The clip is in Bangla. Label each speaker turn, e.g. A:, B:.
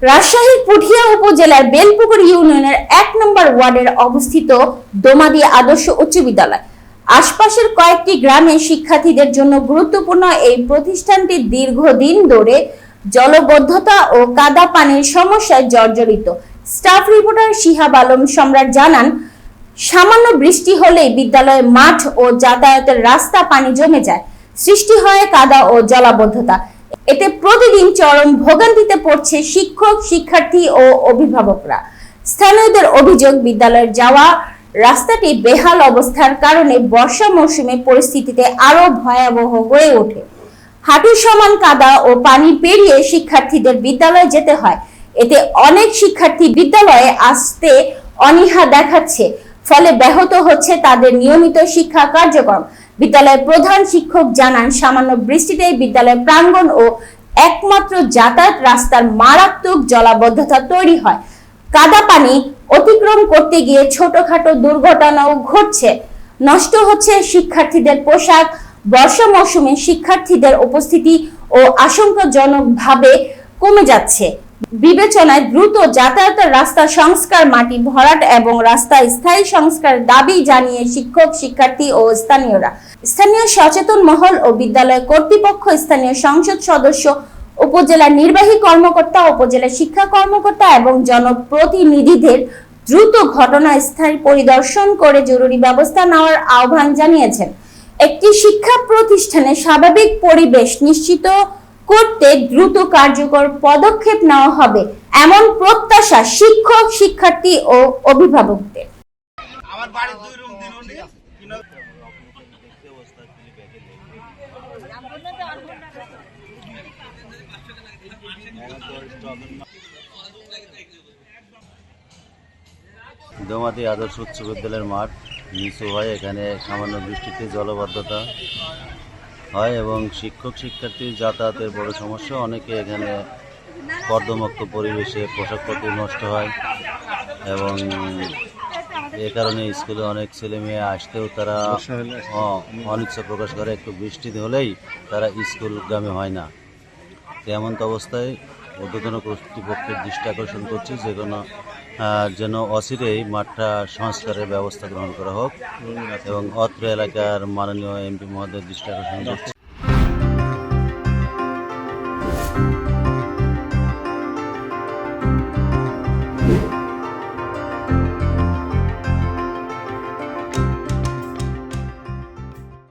A: রাজশাহীর পুঠিয়া উপজেলার বেলপুকুর ইউনিয়নের ১ নম্বর ওয়ার্ডের অবস্থিত দোমাদি আদর্শ উচ্চ বিদ্যালয় আশপাশের কয়েকটি গ্রামের শিক্ষার্থীদের জন্য গুরুত্বপূর্ণ। এই প্রতিষ্ঠানটি দীর্ঘদিন ধরে জলবদ্ধতা ও কাদা পানির সমস্যায় জর্জরিত। স্টাফ রিপোর্টার শিহাব আলম সম্রাট জানান, সামান্য বৃষ্টি হলেই বিদ্যালয়ের মাঠ ও যাতায়াতের রাস্তা পানি জমে যায়, সৃষ্টি হয় কাদা ও জলাবদ্ধতা। এতে প্রতিদিন চরম ভোগান্তিতে পড়ছে শিক্ষক, শিক্ষার্থী ও অভিভাবকরা। স্থানীয়দের অভিযোগ, বিদ্যালয়ের যাওয়া রাস্তাটি বেহাল অবস্থার কারণে বর্ষা মৌসুমে পরিস্থিতিতে আরো ভয়াবহ হয়ে ওঠে। হাঁটু সমান কাদা ও পানি পেরিয়ে শিক্ষার্থীদের বিদ্যালয়ে যেতে হয়। এতে অনেক শিক্ষার্থী বিদ্যালয়ে আসতে অনীহা দেখাচ্ছে, ফলে ব্যাহত হচ্ছে তাদের নিয়মিত শিক্ষা কার্যক্রম। বিদ্যালয়ের প্রধান শিক্ষক জানান, সামান্য বৃষ্টিতেই বিদ্যালয় প্রাঙ্গণ ও একমাত্র যাতায়াত রাস্তার মারাত্মক জলাবদ্ধতা তৈরি হয়। কাদা পানি অতিক্রম করতে গিয়ে ছোটখাটো দুর্ঘটনাও ঘটছে। নষ্ট হচ্ছে শিক্ষার্থীদের পোশাক। বর্ষা মৌসুমে শিক্ষার্থীদের উপস্থিতি ও আশঙ্কাজনকভাবে কমে যাচ্ছে। বিবেচনায় দ্রুত যাতায়াতের রাস্তা সংস্কার, মাটি ভরাট এবং রাস্তা স্থায়ী সংস্কারের দাবি জানিয়ে শিক্ষক, শিক্ষার্থী ও স্থানীয় সচেতন মহল ও বিদ্যালয় কর্তৃপক্ষ, স্থানীয় সংসদ সদস্য, উপজেলা নির্বাহী কর্মকর্তা, উপজেলা শিক্ষা কর্মকর্তা এবং জনপ্রতিনিধিদের দ্রুত ঘটনাস্থল পরিদর্শন করে জরুরি ব্যবস্থা নেওয়ার আহ্বান জানিয়েছেন। একটি শিক্ষা প্রতিষ্ঠানে স্বাভাবিক পরিবেশ নিশ্চিত করতে দ্রুত কার্যকর পদক্ষেপ নেওয়া হবে, এমন প্রত্যাশা শিক্ষক, শিক্ষার্থী ও অভিভাবকদের।
B: দোমাদি আদর্শ উচ্চ বিদ্যালয়ের মাঠ নিচু হয়, এখানে সামান্য বৃষ্টিতে জলবদ্ধতা হয় এবং শিক্ষক, শিক্ষার্থীর যাতায়াতের বড় সমস্যা। অনেকে এখানে কর্দমাক্ত পরিবেশে পোশাকপত্র নষ্ট হয় এবং এ কারণে স্কুলে অনেক ছেলে মেয়ে আসতেও তারা অনিচ্ছা প্রকাশ করে। একটু বৃষ্টি হলেই তারা স্কুলগামী হয় না। এমন অবস্থায় ঊর্ধ্বতন কর্তৃপক্ষের দৃষ্টি আকর্ষণ করছে যেন অচিরেই মাঠটা সংস্কারের ব্যবস্থা গ্রহণ করা হোক এবং অত্র এলাকার মাননীয় এমপি মহোদয়ের দৃষ্টি আকর্ষণ করছে।